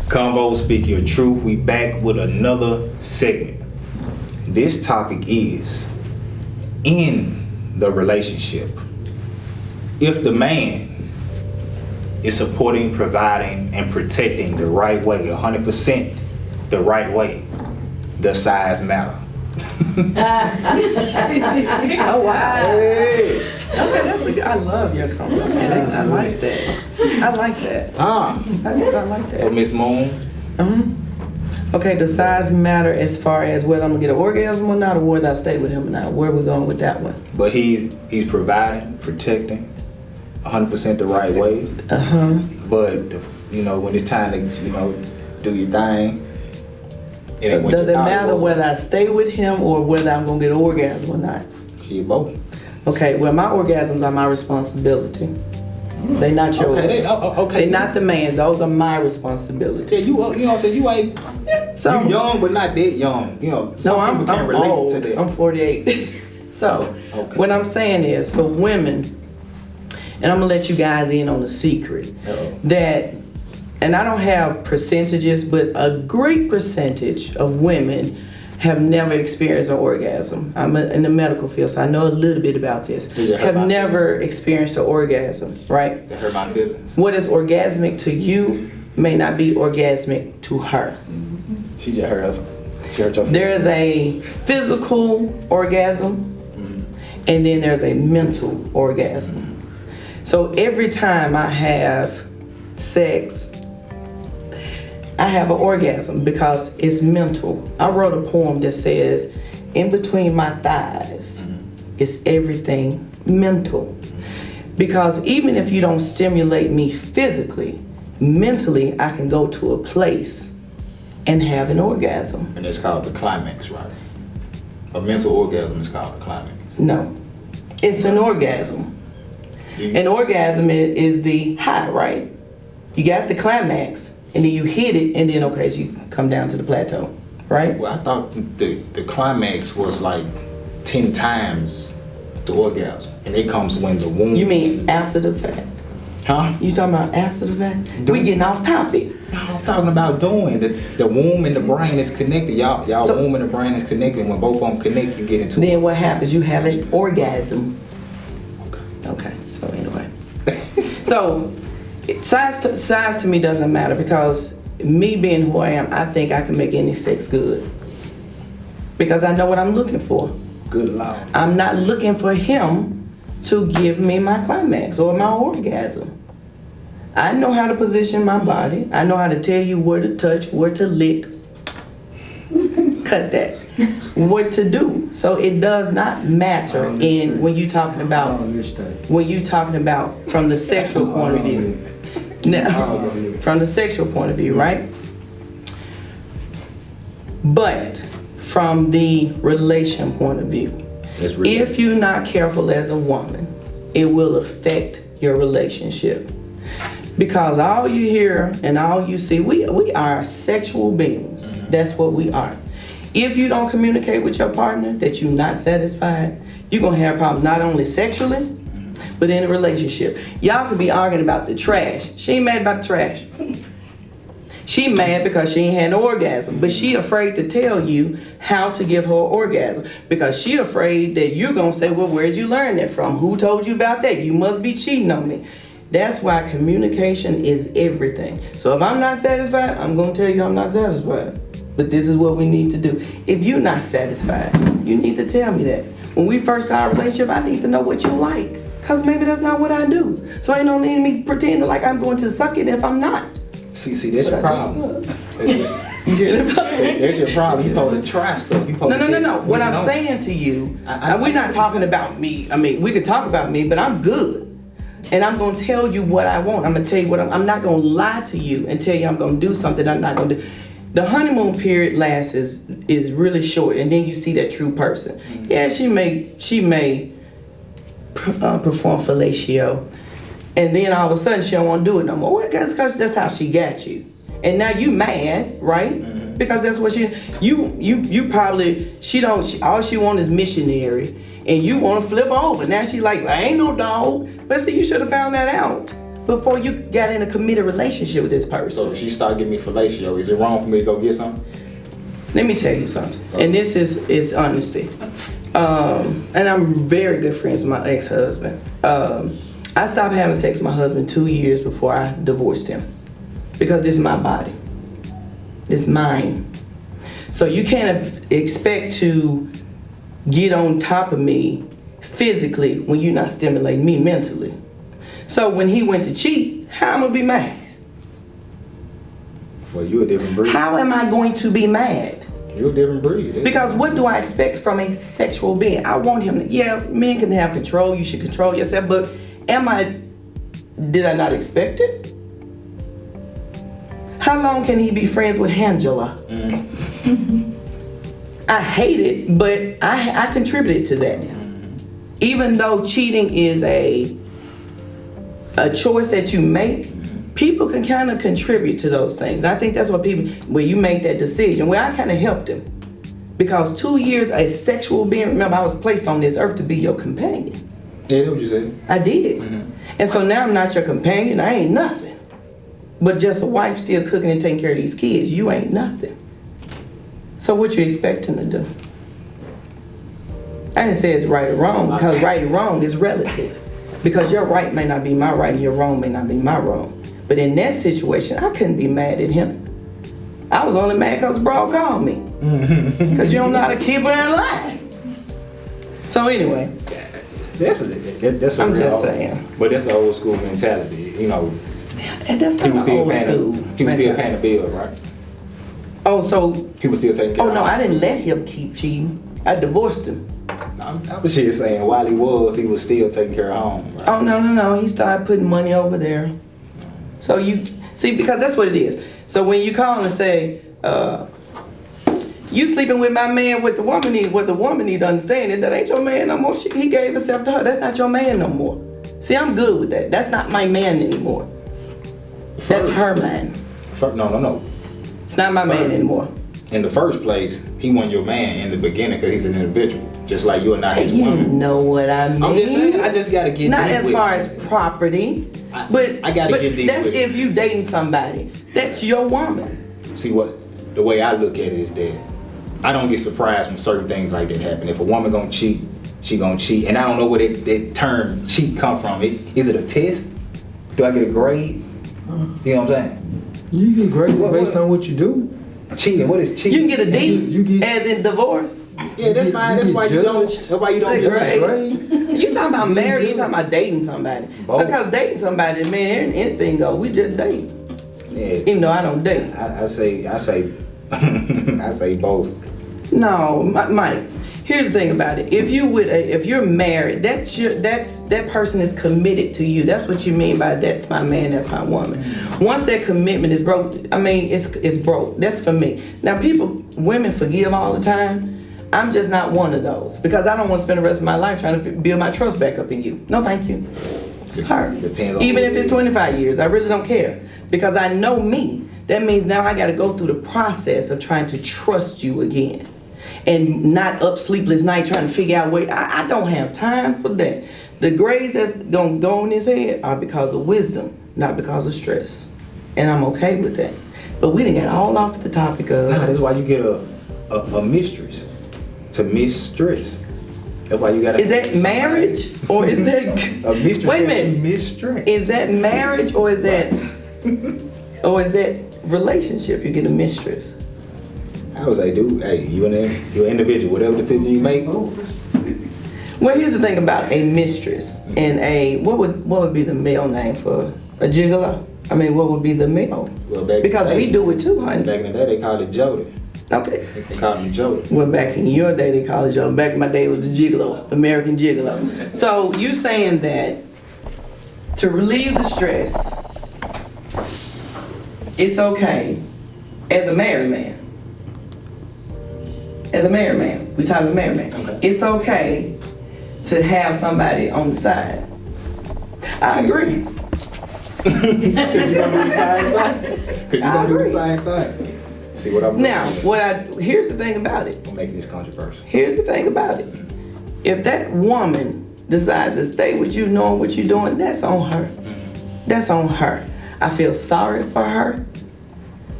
Convo, speak your truth. We back with another segment. This topic is in the relationship. If the man is supporting, providing, and protecting the right way, 100% the right way, does size matter? Oh wow! Hey. Okay, that's a good. I love your compliment. I like that. I like that. I like that. So Miss Moon. Okay, does size matter as far as whether I'm gonna get an orgasm or not, or whether I stay with him or not? Where are we going with that one? But he's providing, protecting, 100% the right way. But when it's time to do your thing. So does it matter whether I stay with him or whether I'm gonna get an orgasm or not? You both. Okay, well my orgasms are my responsibility. They're not yours. Okay, they're not the man's. Those are my responsibility. Yeah, you know what I'm saying? You ain't so you young but not that young. Some people can't relate old. to that. I'm 48. So what I'm saying is for women, and I'm gonna let you guys in on a secret that. And I don't have percentages, but a great percentage of women have never experienced an orgasm. I'm in the medical field, so I know a little bit about this. Have never experienced an orgasm, right? That hurt my feelings. What is orgasmic to you may not be orgasmic to her. She just heard of it. There is a physical orgasm, and then there's a mental orgasm. So every time I have sex, I have an orgasm because it's mental. I wrote a poem that says, in between my thighs is everything mental. Because even if you don't stimulate me physically, mentally I can go to a place and have an orgasm. And it's called the climax, right? A mental orgasm is called a climax. No, it's an orgasm. An orgasm is the high, right? You got the climax. And then you hit it, and then so you come down to the plateau, right? Well, I thought the climax was like 10 times the orgasm, and it comes when the womb. You mean after the fact? Huh? You talking about after the fact? We getting off topic. No, I'm talking about doing the womb and the brain is connected. Y'all womb and the brain is connected. When both of them connect, you get into. Then what happens? You have an orgasm. Okay. So anyway, so. Size to me doesn't matter because me being who I am, I think I can make any sex good. Because I know what I'm looking for. Good Lord. I'm not looking for him to give me my climax or my orgasm. I know how to position my body. I know how to tell you where to touch, where to lick. Cut that. What to do. So it does not matter when you're talking about from the sexual point of view. Now, from the sexual point of view, right? But from the relation point of view, if you're not careful as a woman, it will affect your relationship. Because all you hear and all you see, we are sexual beings. That's what we are. If you don't communicate with your partner that you're not satisfied, you're going to have problems not only sexually, but in a relationship. Y'all could be arguing about the trash. She ain't mad about the trash. She mad because she ain't had an orgasm, but she afraid to tell you how to give her an orgasm because she afraid that you're going to say, well, where'd you learn that from? Who told you about that? You must be cheating on me. That's why communication is everything. So if I'm not satisfied, I'm going to tell you I'm not satisfied. But this is what we need to do. If you're not satisfied, you need to tell me that. When we first start a relationship, I need to know what you like. Because maybe that's not what I do. So ain't no need of me pretending like I'm going to suck it if I'm not. See, that's your problem. That's your problem. You supposed to try stuff. No. What I'm saying to you, we're not talking about me. I mean, we could talk about me, but I'm good. And I'm going to tell you what I want. I'm going to tell you what I'm not going to lie to you and tell you I'm going to do something I'm not going to do. The honeymoon period is really short, and then you see that true person. Yeah, she may perform fellatio, and then all of a sudden she don't want to do it no more. Well, that's because that's how she got you, and now you mad, right? Because that's what you probably all she want is missionary, and you want to flip over. Now she like, I ain't no dog. But see, you should have found that out before you got in a committed relationship with this person. So if she start giving me fellatio, is it wrong for me to go get something? Let me tell you something, and this is honesty. And I'm very good friends with my ex-husband. I stopped having sex with my husband 2 years before I divorced him, because this is my body. It's mine. So you can't expect to get on top of me physically when you're not stimulating me mentally. So when he went to cheat, how am I gonna be mad? Well, you're a different breed. How am I going to be mad? You're a different breed. Because what do I expect from a sexual being? I want him to, yeah, men can have control, you should control yourself, but did I not expect it? How long can he be friends with Angela? I hate it, but I contributed to that. Even though cheating is a choice that you make, people can kind of contribute to those things. And I think that's what where you make that decision. Well, I kind of helped him. Because 2 years a sexual being, remember I was placed on this earth to be your companion. Yeah, that's what you said. I did. And so now I'm not your companion, I ain't nothing. But just a wife still cooking and taking care of these kids, you ain't nothing. So what you expecting to do? I didn't say it's right or wrong, because right and wrong is relative. Because your right may not be my right and your wrong may not be my wrong. But in that situation, I couldn't be mad at him. I was only mad because bro called me. Because you don't know how to keep her in line. So anyway. That's I'm just saying. But that's an old school mentality, you know. And that's not old school. He was still paying the bill, right? Oh, so. He was still taking care of Oh, no, I didn't let him keep cheating. I divorced him. I was just saying, while he was still taking care of home. Right? Oh, no. He started putting money over there. So you, see, because that's what it is. So when you call and say, you sleeping with my man, what the woman need to understand is that ain't your man no more. He gave himself to her. That's not your man no more. See, I'm good with that. That's not my man anymore. That's her man. No. It's not my man anymore. In the first place, he wasn't your man in the beginning because he's an individual. Just like you're not his woman. You know what I mean. I'm just saying, I just gotta get not deep as with far it. as property, but I gotta get deep that's with if it. you dating somebody. That's your woman. See, the way I look at it is that I don't get surprised when certain things like that happen. If a woman gonna cheat, she gonna cheat. And I don't know where that term cheat come from. Is it a test? Do I get a grade? You know what I'm saying? You get graded based on what you do. Cheating, what is cheating? You can get a D, You get- as in divorce. Yeah, that's fine. That's why you don't get Grade. You talking about married, you talking about dating somebody. Both. Because dating somebody, man, anything go. We just date. Yeah. Even though I don't date. I say I say both. No, Mike. Here's the thing about it. If you're married, that person is committed to you. That's what you mean by that's my man, that's my woman. Once that commitment is broke, I mean it's broke. That's for me. Now women forgive all the time. I'm just not one of those because I don't want to spend the rest of my life trying to build my trust back up in you. No, thank you. It's hard. Even if it's 25 years, I really don't care because I know me. That means now I got to go through the process of trying to trust you again. And not up sleepless night trying to figure out where, I don't have time for that. The grades that's gonna go in his head are because of wisdom, not because of stress. And I'm okay with that. But we didn't get all off the topic of. Nah, that's why you get a mistress to mistress. That's why you got. Is that marriage or is that a mistress? Wait a minute. Mistress. Is that marriage or is that relationship? You get a mistress. I was like, dude, hey, you're an individual. Whatever decision you make. Well, here's the thing about a mistress and what would be the male name for a gigolo? I mean, what would be the male? Well, because we do it too, honey. Back in the day, they called it Jody. Okay. They called him Jody. Well, back in your day, they called it Jody. Back in my day, it was a gigolo, American gigolo. So you saying that to relieve the stress, it's okay as a married man. As a married man, we talking married man. Okay. It's okay to have somebody on the side. I agree. Cause you gonna do the same thing. Cause you gonna do the same thing. See what I'm doing? Now, here's the thing about it. I'm making this controversial. Here's the thing about it. If that woman decides to stay with you knowing what you're doing, that's on her. that's on her. I feel sorry for her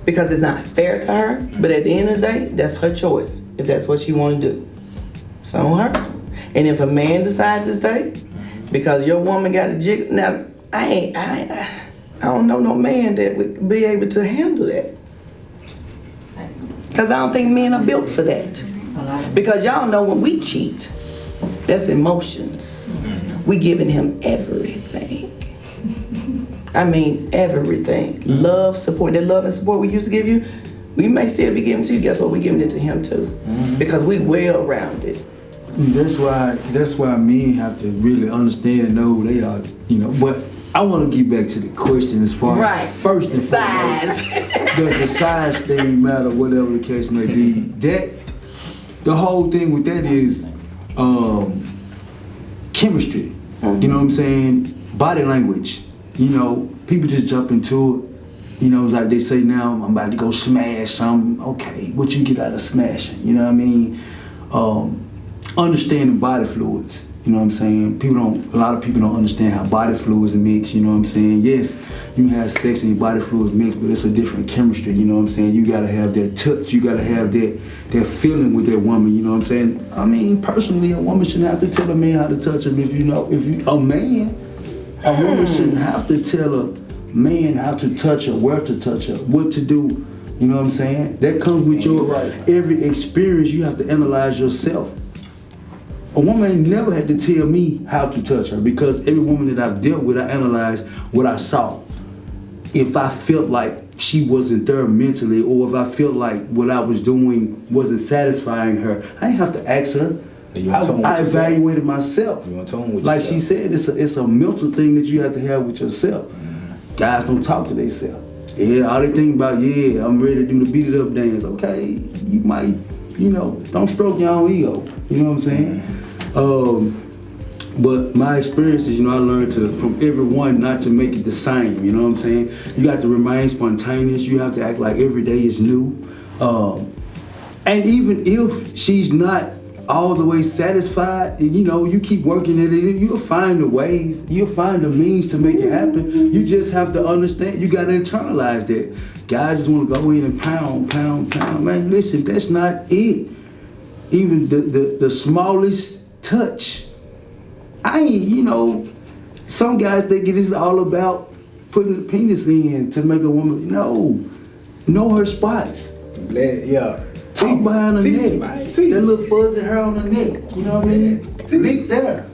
because it's not fair to her. But at the end of the day, that's her choice if that's what she want to do. It's on her. And if a man decides to stay because your woman got a jig, now I don't know no man that would be able to handle that. Because I don't think men are built for that. Because y'all know when we cheat, that's emotions. We giving him everything. I mean everything. Love, support. That love and support we used to give you, we may still be giving to you. Guess what? We're giving it to him too. Because we well-rounded. That's why men have to really understand and know who they are, But I want to get back to the question as far as first and foremost, does the size thing matter, whatever the case may be. That the whole thing with that is chemistry. You know what I'm saying? Body language. People just jump into it. It's like they say now, I'm about to go smash something. Okay, what you get out of smashing? You know what I mean? Understanding body fluids. You know what I'm saying? A lot of people don't understand how body fluids mix, you know what I'm saying? Yes, you have sex and your body fluids mix, but it's a different chemistry, you know what I'm saying? You gotta have that touch, you gotta have that feeling with that woman, you know what I'm saying? I mean, personally, a woman shouldn't have to tell a man how to touch him a woman shouldn't have to tell a man how to touch her, where to touch her, what to do, you know what I'm saying? That comes with your every experience, you have to analyze yourself. A woman ain't never had to tell me how to touch her because every woman that I've dealt with, I analyzed what I saw. If I felt like she wasn't there mentally or if I felt like what I was doing wasn't satisfying her, I didn't have to ask her. I evaluated myself. Like she said, it's a mental thing that you have to have with yourself. Guys don't talk to themselves. Yeah, all they think about, I'm ready to do the beat it up dance. Okay, you might, don't stroke your own ego. You know what I'm saying? But my experiences, I learned from everyone not to make it the same, you know what I'm saying? You got to remain spontaneous, you have to act like every day is new. And even if she's not all the way satisfied, you keep working at it, you'll find the ways, you'll find the means to make it happen. You just have to understand, you gotta internalize that. Guys just wanna go in and pound. Man, listen, that's not it. Even the smallest touch. Some guys think it is all about putting the penis in to make a woman. No, know her spots. Talk behind the neck. That little fuzzy hair on the neck. You know what I mean? Lick there.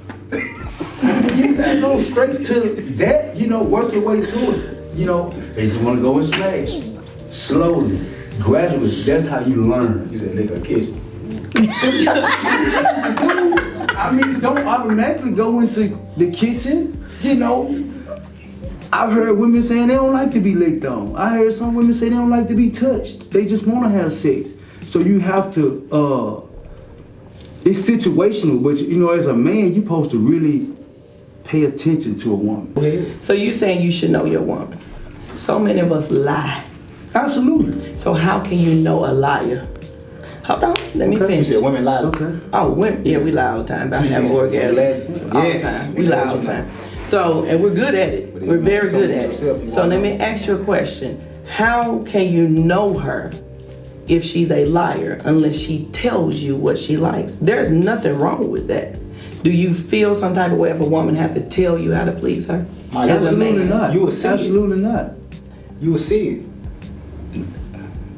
You gotta go straight to that. Work your way to it. They just want to go and smash. Slowly, gradually. That's how you learn. You said lick a kitchen. Don't automatically go into the kitchen. I've heard women saying they don't like to be licked on. I heard some women say they don't like to be touched. They just want to have sex. So you have to, it's situational, but as a man, you're supposed to really pay attention to a woman. So you saying you should know your woman. So many of us lie. Absolutely. So how can you know a liar? Hold on, let me finish. You said women lie. Okay. Oh, women, we lie all the time about having orgasms. All the time. We lie all the time. So, and we're good at it. We're very good at it. So let me ask you a question. How can you know her if she's a liar unless she tells you what she likes? There's nothing wrong with that. Do you feel some type of way if a woman have to tell you how to please her? Absolutely not. You will see Absolutely not. You will see it.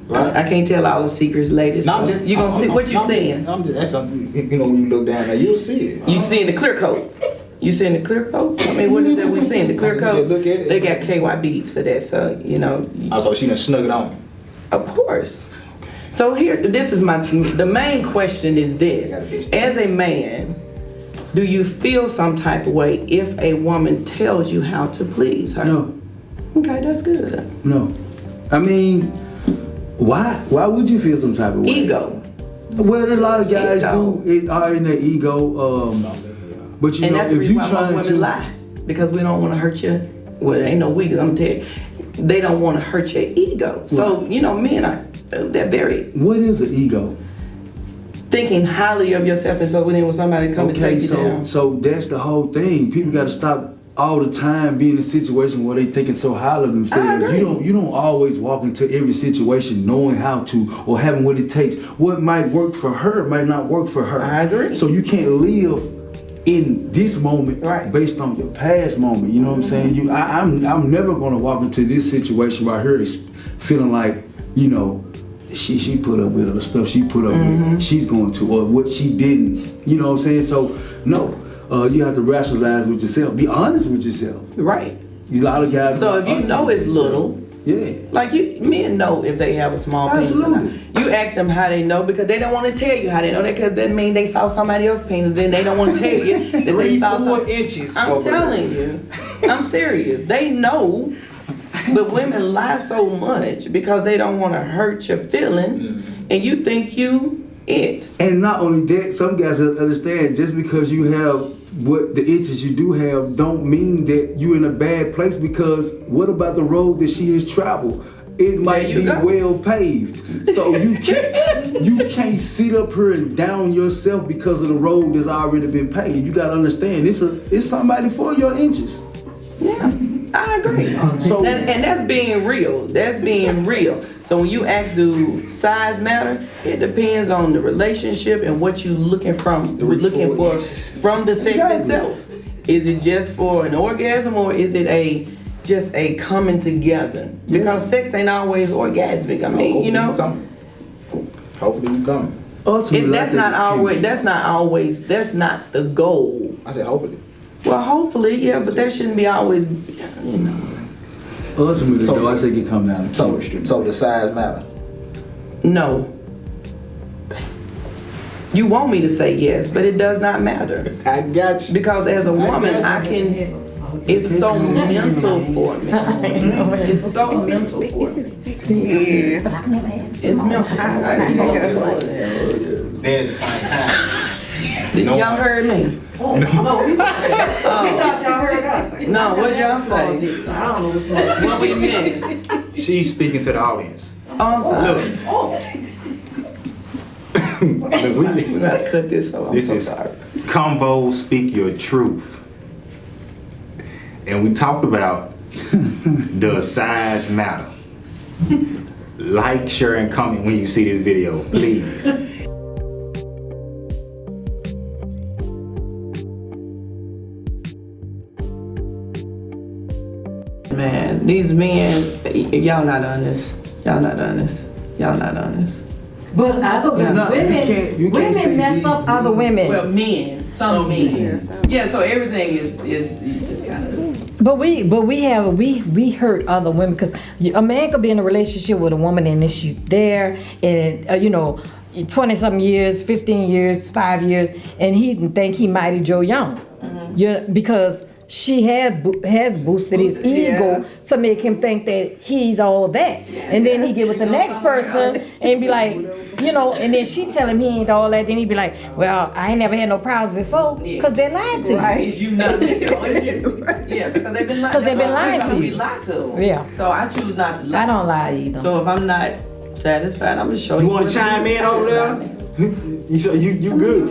Right. I can't tell all the secrets, ladies. No, so you gonna see what you seeing? I'm just asking, when you look down there, you'll see it. You seeing the clear coat? You seeing the clear coat? I mean, what is that we seeing? The clear coat? Look at it. They got KYBs for that, so So she done snug it on. Of course. So here, the main question is this: as a man, do you feel some type of way if a woman tells you how to please her? No. Okay, that's good. No. Why? Why would you feel some type of way? Ego. Well, a lot of guys are in their ego. But and that's the reason why most women lie, because we don't want to hurt you. Well, there ain't no we, 'cause I'm gonna tell you, they don't want to hurt your ego. Right. So men they're very. What is an ego? Thinking highly of yourself, and so when somebody come and take you down. So that's the whole thing. People got to stop all the time be in a situation where they thinking so highly of themselves. You don't always walk into every situation knowing how to or having what it takes. What might work for her might not work for her. I agree. So you can't live in this moment based on your past moment. You know what I'm saying? I'm never gonna walk into this situation right here feeling like, you know, she put up with the stuff she put up with, she's going to, or what she didn't. You know what I'm saying? So no. You have to rationalize with yourself. Be honest with yourself. Right. A lot of guys. So if you know it's little, yeah. Like men know if they have a small penis or not. You ask them how they know because they don't want to tell you how they know that, because that means they saw somebody else's penis. Then they don't want to tell you that they saw 4 inches. I'm telling you, I'm serious. They know, but women lie so much because they don't want to hurt your feelings, and you think you it. And not only that, some guys understand just because you have what the itches you do have don't mean that you're in a bad place, because what about the road that she has traveled? It might be well paved. So you can't sit up here and down yourself because of the road that's already been paved. You gotta understand it's somebody for your inches. Yeah, I agree. So and that's being real. That's being real. So when you ask, do size matter? It depends on the relationship and what you're looking for from the sex itself. Is it just for an orgasm, or is it just a coming together? Because sex ain't always orgasmic. I mean, you know. Hopefully you come. Ultimately, that's not the goal. I said hopefully. Well, hopefully, yeah, but that shouldn't be always, you know. Ultimately, though, I think it come down to chemistry. So the size matter? No. You want me to say yes, but it does not matter. I got you. Because as a woman, it's so mental for me. It's so mental for me. It's mental. Then at the same time. Y'all heard me? No, we thought y'all heard us. No, what y'all say? I don't know what's going What we missed? She's speaking to the audience. Oh, I'm sorry. Look, We gotta cut this off. This is CONVOS Speak Your Truth. And we talked about does size matter? Like, share, and comment when you see this video, please. Man, these men, y'all not honest. Y'all not honest. Y'all not honest. But other women mess up other women. Well, men, some men. Yeah, so everything is you just gotta. But we hurt other women, because a man could be in a relationship with a woman and then she's there and 20-something years, 15 years, 5 years, and he didn't think he Mighty Joe Young. Because she has boosted his ego to make him think that he's all that. And then he get with the next person and be like, and then she tell him he ain't all that. Then he be like, well, I ain't never had no problems before, because they lied to you. Is you not? Yeah, because they've been lying. Because they've been lying to you. We lie to them. Yeah. So I choose not to lie. I don't lie either. So if I'm not satisfied, I'm just showing you. You want to chime in over there? You good?